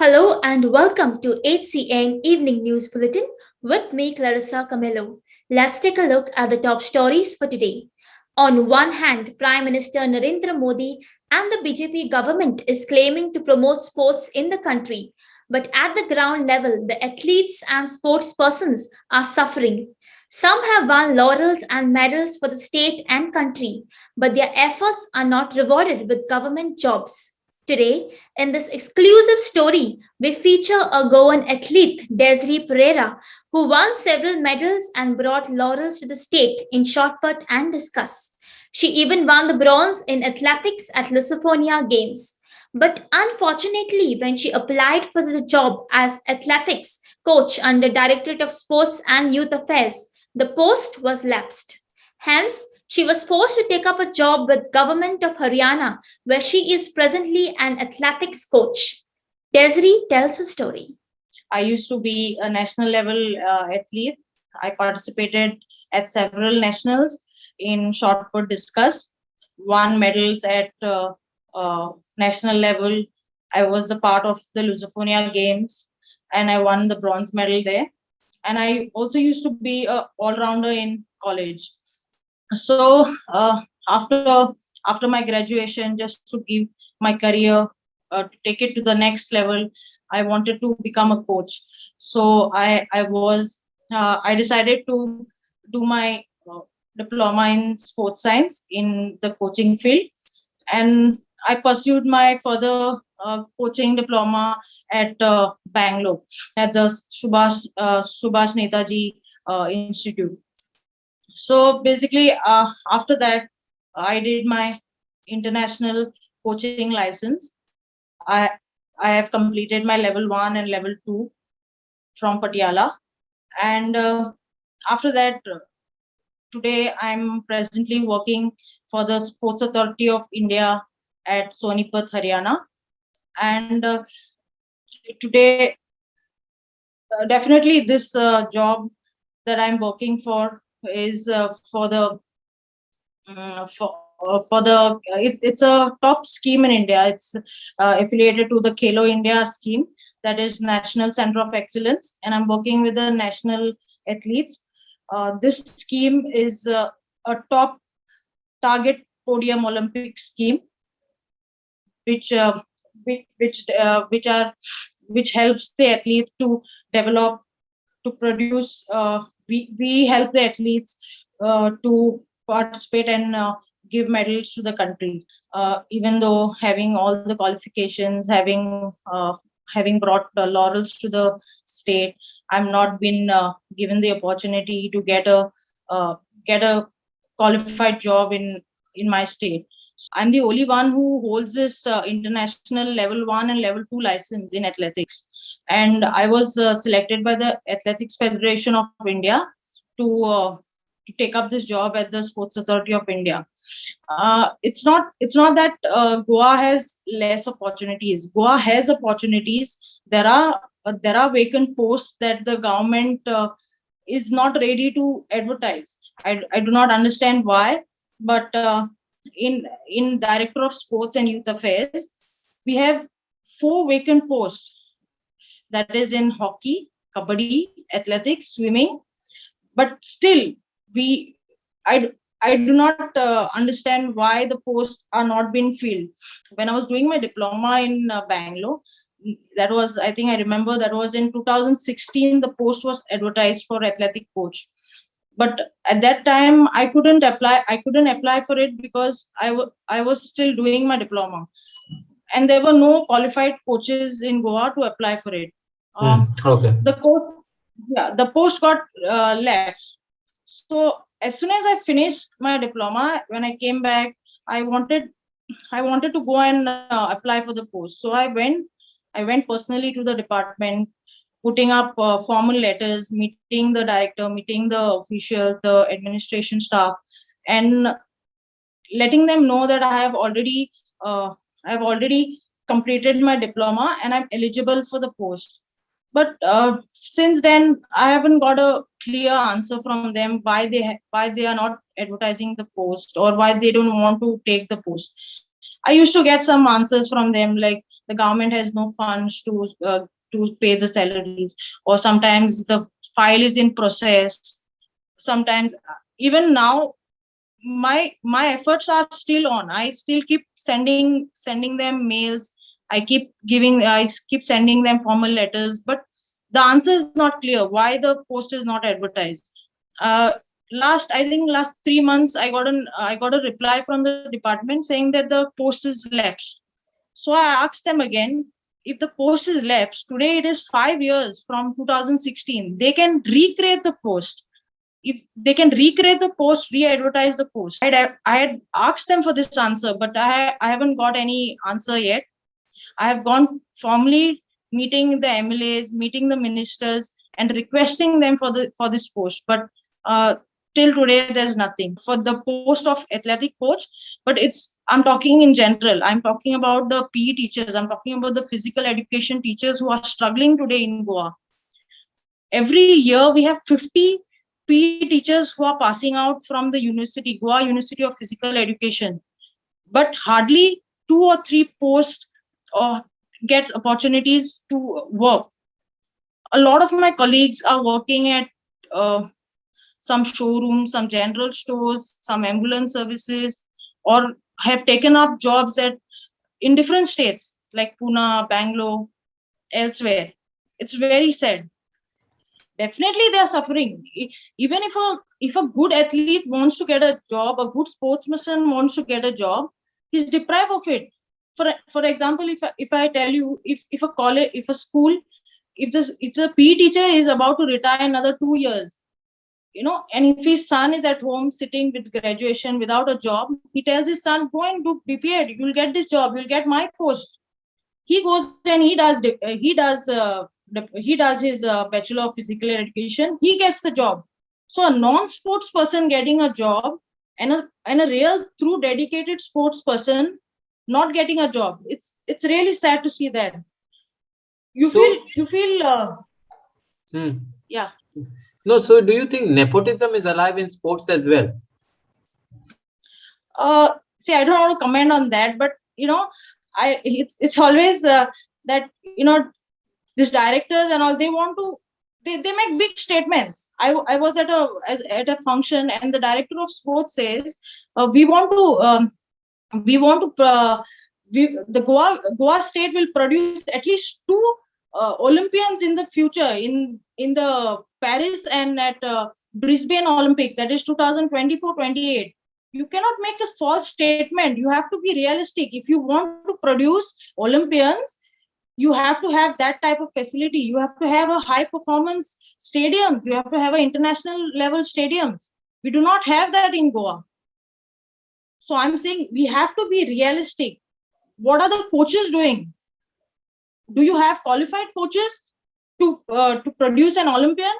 Hello and welcome to HCN Evening News Bulletin with me, Clarissa Camillo. Let's take a look at the top stories for today. On one hand, Prime Minister Narendra Modi and the BJP government is claiming to promote sports in the country. But at the ground level, the athletes and sportspersons are suffering. Some have won laurels and medals for the state and country, but their efforts are not rewarded with government jobs. Today, in this exclusive story, we feature a Goan athlete, Desiree Pereira, who won several medals and brought laurels to the state in shot put and discus. She even won the bronze in athletics at Lusofonia Games. But unfortunately, when she applied for the job as athletics coach under Directorate of Sports and Youth Affairs, the post was lapsed. Hence, she was forced to take up a job with Government of Haryana, where she is presently an athletics coach. Desiree tells a story. I used to be a national level athlete. I participated at several nationals in shot put discus, won medals at national level. I was a part of the Lusofonia Games and I won the bronze medal there. And I also used to be a all-rounder in college. So after my graduation, just to give my career to take it to the next level, I wanted to become a coach. So I decided to do my diploma in sports science in the coaching field, and I pursued my further coaching diploma at Bangalore at the Subhash Netaji Institute. So basically, after that, I did my international coaching license. I I have completed my level 1 and level 2 from Patiala, and after that, today I'm presently working for the Sports Authority of India at Sonipat, Haryana, and today definitely this job that I'm working for is it's a top scheme in India. It's affiliated to the Khelo India scheme, that is National Center of Excellence, and I'm working with the national athletes. This scheme is a top target podium Olympic scheme, which uh, which helps the athlete to develop, to produce. We help the athletes to participate and give medals to the country. Even though having all the qualifications, having brought laurels to the state, I'm not been given the opportunity to get a qualified job in my state. I'm the only one who holds this international level 1 and level 2 license in athletics. And I was selected by the Athletics Federation of India to take up this job at the Sports Authority of India. It's not that Goa has less opportunities. Goa has opportunities. There are vacant posts that the government is not ready to advertise. I do not understand why, but in Director of Sports and Youth Affairs, we have 4 vacant posts, that is in hockey, kabaddi, athletics, swimming. But still, we I do not understand why the posts are not being filled. When I was doing my diploma in Bangalore, that was, I think I remember, that was in 2016. The post was advertised for athletic coach, but at that time I couldn't apply. I couldn't apply for it because I was still doing my diploma, and there were no qualified coaches in Goa to apply for it. Okay. The post got lapsed. So as soon as I finished my diploma, when I came back, I wanted to go and apply for the post. So I went personally to the department, putting up formal letters, meeting the director, meeting the officials, the administration staff, and letting them know that I have already completed my diploma and I'm eligible for the post. But since then, I haven't got a clear answer from them why they are not advertising the post, or why they don't want to take the post. I used to get some answers from them, like the government has no funds to pay the salaries, or sometimes the file is in process. Sometimes even now my efforts are still on. I still keep sending them mails. I keep sending them formal letters, but the answer is not clear why the post is not advertised. uh, last 3 months I got a reply from the department saying that the post is lapsed. So I asked them again, if the post is lapsed, today it is 5 years from 2016, they can recreate the post. If they can recreate the post, re-advertise the post. I had asked them for this answer, but I haven't got any answer yet. I have gone formally meeting the MLAs, meeting the ministers, and requesting them for this post. But till today, there's nothing for the post of athletic coach. But I'm talking in general. I'm talking about the PE teachers. I'm talking about the physical education teachers who are struggling today in Goa. Every year, we have 50 PE teachers who are passing out from the university, Goa University of Physical Education, but hardly 2 or 3 posts or get opportunities to work. A lot of my colleagues are working at some showrooms, some general stores, some ambulance services, or have taken up jobs in different states like Pune, Bangalore, elsewhere. It's very sad. Definitely they are suffering. Even if a good athlete wants to get a job, a good sportsperson wants to get a job, he's deprived of it. For example, if I tell you, if a college, if a school, if the PE teacher is about to retire another 2 years, and if his son is at home sitting with graduation without a job, he tells his son, go and do BPEd, you'll get this job, you'll get my post. He goes and he does his bachelor of physical education. He gets the job. So a non-sports person getting a job, and a real true dedicated sports person not getting a job. It's really sad to see that. You feel yeah. No, so do you think nepotism is alive in sports as well? See, I don't want to comment on that, but it's always that these directors and all, they want to they make big statements. I was at a function, and the director of sports says, the Goa state will produce at least 2 Olympians in the future, in the Paris and at Brisbane Olympic, that is 2024-28. You cannot make a false statement. You have to be realistic. If you want to produce Olympians, you have to have that type of facility. You have to have a high performance stadiums. You have to have an international level stadiums. We do not have that in Goa. So I'm saying we have to be realistic. What are the coaches doing? Do you have qualified coaches to produce an Olympian?